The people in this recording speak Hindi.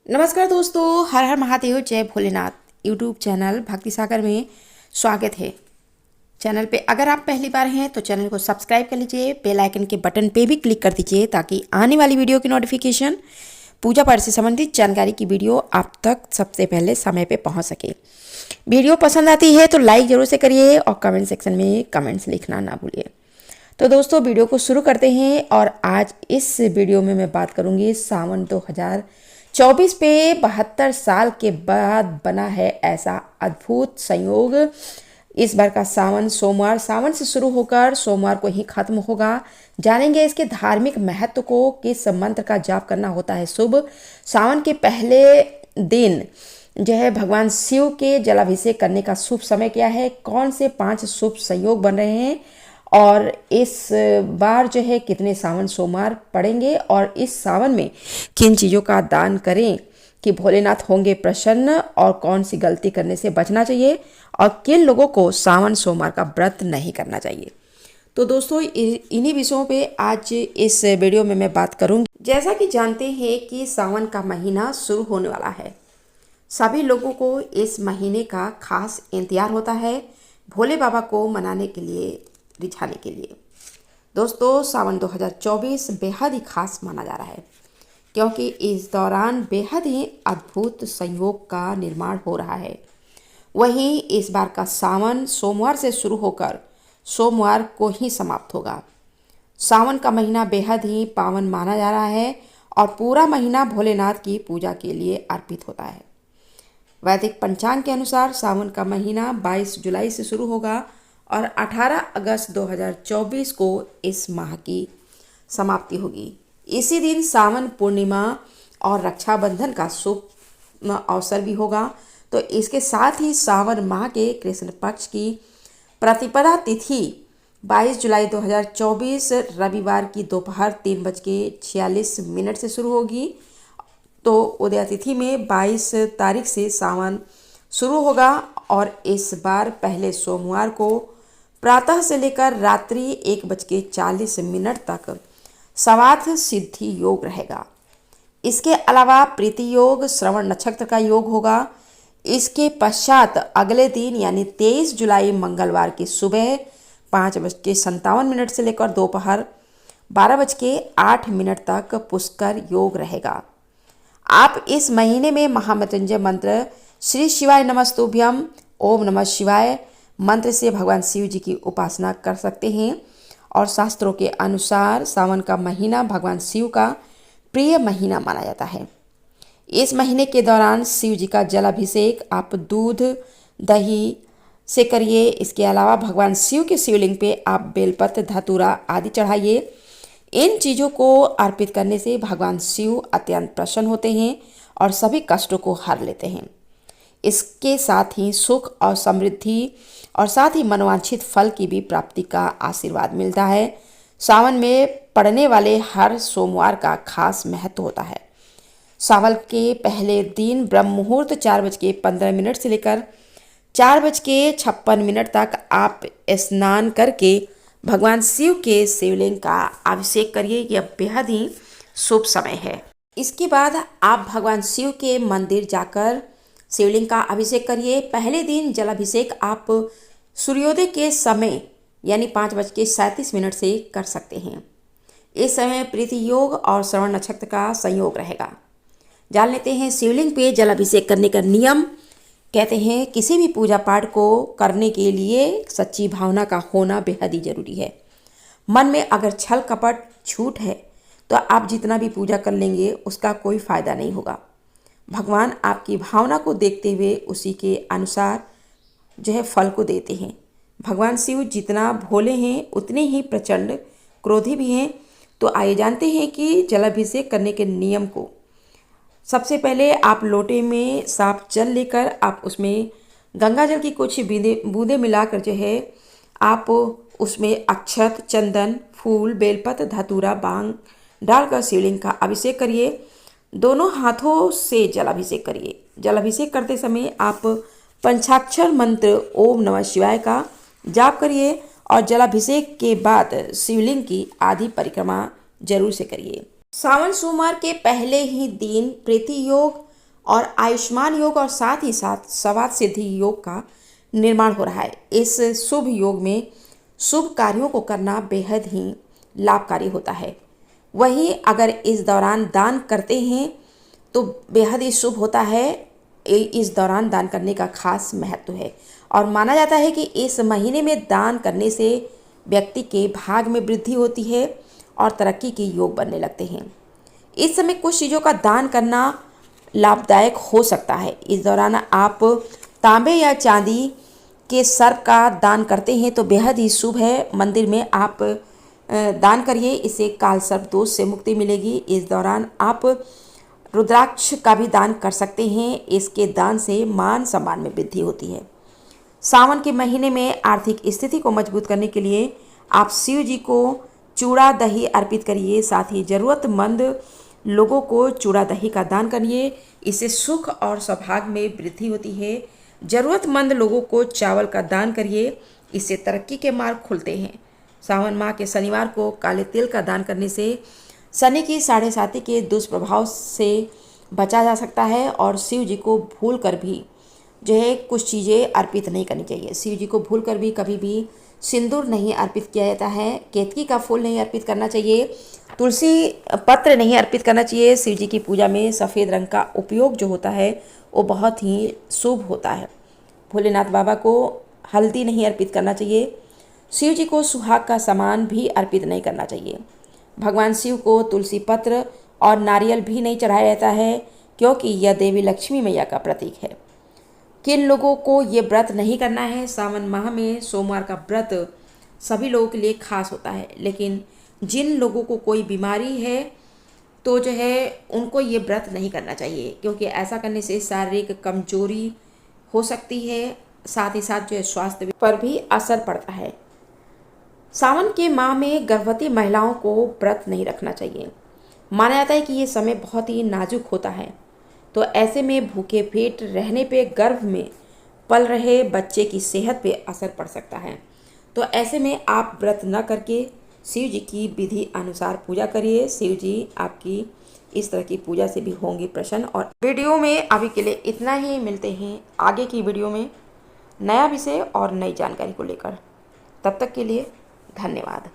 नमस्कार दोस्तों, हर हर महादेव, जय भोलेनाथ। यूट्यूब चैनल भक्ति सागर में स्वागत है। चैनल पे अगर आप पहली बार हैं तो चैनल को सब्सक्राइब कर लीजिए, बेल आइकन के बटन पे भी क्लिक कर दीजिए ताकि आने वाली वीडियो की नोटिफिकेशन, पूजा पाठ से संबंधित जानकारी की वीडियो आप तक सबसे पहले समय पे पहुंच सके। वीडियो पसंद आती है तो लाइक जरूर से करिए और कमेंट सेक्शन में कमेंट्स लिखना ना भूलिए। तो दोस्तों, वीडियो को शुरू करते हैं और आज इस वीडियो में मैं बात करूंगी सावन 2024 पे 72 साल के बाद बना है ऐसा अद्भुत संयोग। इस बार का सावन सावन से शुरू होकर सोमवार को ही खत्म होगा। जानेंगे इसके धार्मिक महत्व को, किस मंत्र का जाप करना होता है शुभ। सावन के पहले दिन जो है भगवान शिव के जलाभिषेक करने का शुभ समय क्या है, कौन से 5 शुभ संयोग बन रहे हैं और इस बार जो है कितने सावन सोमवार पड़ेंगे और इस सावन में किन चीज़ों का दान करें कि भोलेनाथ होंगे प्रसन्न, और कौन सी गलती करने से बचना चाहिए और किन लोगों को सावन सोमवार का व्रत नहीं करना चाहिए। तो दोस्तों, इन्हीं विषयों पे आज इस वीडियो में मैं बात करूंगी। जैसा कि जानते हैं कि सावन का महीना शुरू होने वाला है। सभी लोगों को इस महीने का खास इंतजार होता है भोले बाबा को मनाने के लिए, रिझाने के लिए। दोस्तों, सावन 2024 बेहद ही खास माना जा रहा है क्योंकि इस दौरान बेहद ही अद्भुत संयोग का निर्माण हो रहा है। वहीं इस बार का सावन सोमवार से शुरू होकर सोमवार को ही समाप्त होगा। सावन का महीना बेहद ही पावन माना जा रहा है और पूरा महीना भोलेनाथ की पूजा के लिए अर्पित होता है। वैदिक पंचांग के अनुसार सावन का महीना 22 जुलाई से शुरू होगा और 18 अगस्त 2024 को इस माह की समाप्ति होगी। इसी दिन सावन पूर्णिमा और रक्षाबंधन का शुभ अवसर भी होगा। तो इसके साथ ही सावन माह के कृष्ण पक्ष की प्रतिपदा तिथि 22 जुलाई 2024 रविवार की दोपहर 3:46 से शुरू होगी। तो उदया तिथि में 22 तारीख से सावन शुरू होगा और इस बार पहले सोमवार को प्रातः से लेकर रात्रि 1:40 तक सवाथ सिद्धि योग रहेगा। इसके अलावा प्रीति योग, श्रवण नक्षत्र का योग होगा। इसके पश्चात अगले दिन यानी 23 जुलाई मंगलवार की सुबह 5:57 से लेकर दोपहर 12:08 तक पुष्कर योग रहेगा। आप इस महीने में महामृत्युंजय मंत्र श्री शिवाय नमस्तुभ्यम ओम नमः शिवाय मंत्र से भगवान शिव जी की उपासना कर सकते हैं। और शास्त्रों के अनुसार सावन का महीना भगवान शिव का प्रिय महीना माना जाता है। इस महीने के दौरान शिव जी का जलाभिषेक आप दूध दही से करिए। इसके अलावा भगवान शिव के शिवलिंग पे आप बेलपत्र, धतूरा आदि चढ़ाइए। इन चीज़ों को अर्पित करने से भगवान शिव अत्यंत प्रसन्न होते हैं और सभी कष्टों को हर लेते हैं। इसके साथ ही सुख और समृद्धि और साथ ही मनोवांछित फल की भी प्राप्ति का आशीर्वाद मिलता है। सावन में पड़ने वाले हर सोमवार का खास महत्व होता है। सावन के पहले दिन ब्रह्म मुहूर्त 4:15 से लेकर 4:56 तक आप स्नान करके भगवान शिव के शिवलिंग का अभिषेक करिए। यह बेहद ही शुभ समय है। इसके बाद आप भगवान शिव के मंदिर जाकर शिवलिंग का अभिषेक करिए। पहले दिन जलाभिषेक आप सूर्योदय के समय यानी 5:37 से कर सकते हैं। इस समय प्रीति योग और श्रवण नक्षत्र का संयोग रहेगा। जान लेते हैं शिवलिंग पे जलाभिषेक करने का नियम। कहते हैं किसी भी पूजा पाठ को करने के लिए सच्ची भावना का होना बेहद ही जरूरी है। मन में अगर छल कपट झूठ है तो आप जितना भी पूजा कर लेंगे उसका कोई फायदा नहीं होगा। भगवान आपकी भावना को देखते हुए उसी के अनुसार जो है फल को देते हैं। भगवान शिव जितना भोले हैं उतने ही प्रचंड क्रोधी भी हैं। तो आइए जानते हैं कि जलाभिषेक करने के नियम को। सबसे पहले आप लोटे में साफ जल लेकर आप उसमें गंगा जल की कुछ बूंदे मिलाकर जो है आप उसमें अक्षत, चंदन, फूल, बेलपत्र, धतूरा, बांग डालकर शिवलिंग का अभिषेक करिए। दोनों हाथों से जलाभिषेक करिए। जलाभिषेक करते समय आप पंचाक्षर मंत्र ओम नमः शिवाय का जाप करिए और जलाभिषेक के बाद शिवलिंग की आधी परिक्रमा जरूर से करिए। सावन सोमवार के पहले ही दिन प्रीति योग और आयुष्मान योग और साथ ही साथ सवाद सिद्धि योग का निर्माण हो रहा है। इस शुभ योग में शुभ कार्यों को करना बेहद ही लाभकारी होता है। वहीं अगर इस दौरान दान करते हैं तो बेहद ही शुभ होता है। इस दौरान दान करने का खास महत्व है और माना जाता है कि इस महीने में दान करने से व्यक्ति के भाग में वृद्धि होती है और तरक्की के योग बनने लगते हैं। इस समय कुछ चीज़ों का दान करना लाभदायक हो सकता है। इस दौरान आप तांबे या चांदी के सर्प का दान करते हैं तो बेहद ही शुभ है। मंदिर में आप दान करिए, इससे काल सर्प दोष से मुक्ति मिलेगी। इस दौरान आप रुद्राक्ष का भी दान कर सकते हैं, इसके दान से मान सम्मान में वृद्धि होती है। सावन के महीने में आर्थिक स्थिति को मजबूत करने के लिए आप शिव जी को चूड़ा दही अर्पित करिए, साथ ही ज़रूरतमंद लोगों को चूड़ा दही का दान करिए, इससे सुख और सौभाग्य में वृद्धि होती है। ज़रूरतमंद लोगों को चावल का दान करिए, इससे तरक्की के मार्ग खुलते हैं। सावन माह के शनिवार को काले तिल का दान करने से शनि की 7.5 के दुष्प्रभाव से बचा जा सकता है और शिव जी को भूल कर भी जो है कुछ चीज़ें अर्पित नहीं करनी चाहिए। शिव जी को भूल कर भी कभी भी सिंदूर नहीं अर्पित किया जाता है, केतकी का फूल नहीं अर्पित करना चाहिए, तुलसी पत्र नहीं अर्पित करना चाहिए। शिव जी की पूजा में सफ़ेद रंग का उपयोग जो होता है वो बहुत ही शुभ होता है। भोलेनाथ बाबा को हल्दी नहीं अर्पित करना चाहिए। शिव जी को सुहाग का सामान भी अर्पित नहीं करना चाहिए। भगवान शिव को तुलसी पत्र और नारियल भी नहीं चढ़ाया जाता है, क्योंकि यह देवी लक्ष्मी मैया का प्रतीक है। किन लोगों को ये व्रत नहीं करना है? सावन माह में सोमवार का व्रत सभी लोगों के लिए खास होता है, लेकिन जिन लोगों को कोई बीमारी है तो जो है उनको ये व्रत नहीं करना चाहिए, क्योंकि ऐसा करने से शारीरिक कमजोरी हो सकती है, साथ ही साथ जो है स्वास्थ्य पर भी असर पड़ता है। सावन के माह में गर्भवती महिलाओं को व्रत नहीं रखना चाहिए। माना जाता है कि ये समय बहुत ही नाजुक होता है, तो ऐसे में भूखे पेट रहने पे गर्भ में पल रहे बच्चे की सेहत पे असर पड़ सकता है। तो ऐसे में आप व्रत न करके शिव जी की विधि अनुसार पूजा करिए। शिव जी आपकी इस तरह की पूजा से भी होंगे प्रसन्न। और वीडियो में अभी के लिए इतना ही, मिलते हैं आगे की वीडियो में नया विषय और नई जानकारी को लेकर। तब तक के लिए धन्यवाद।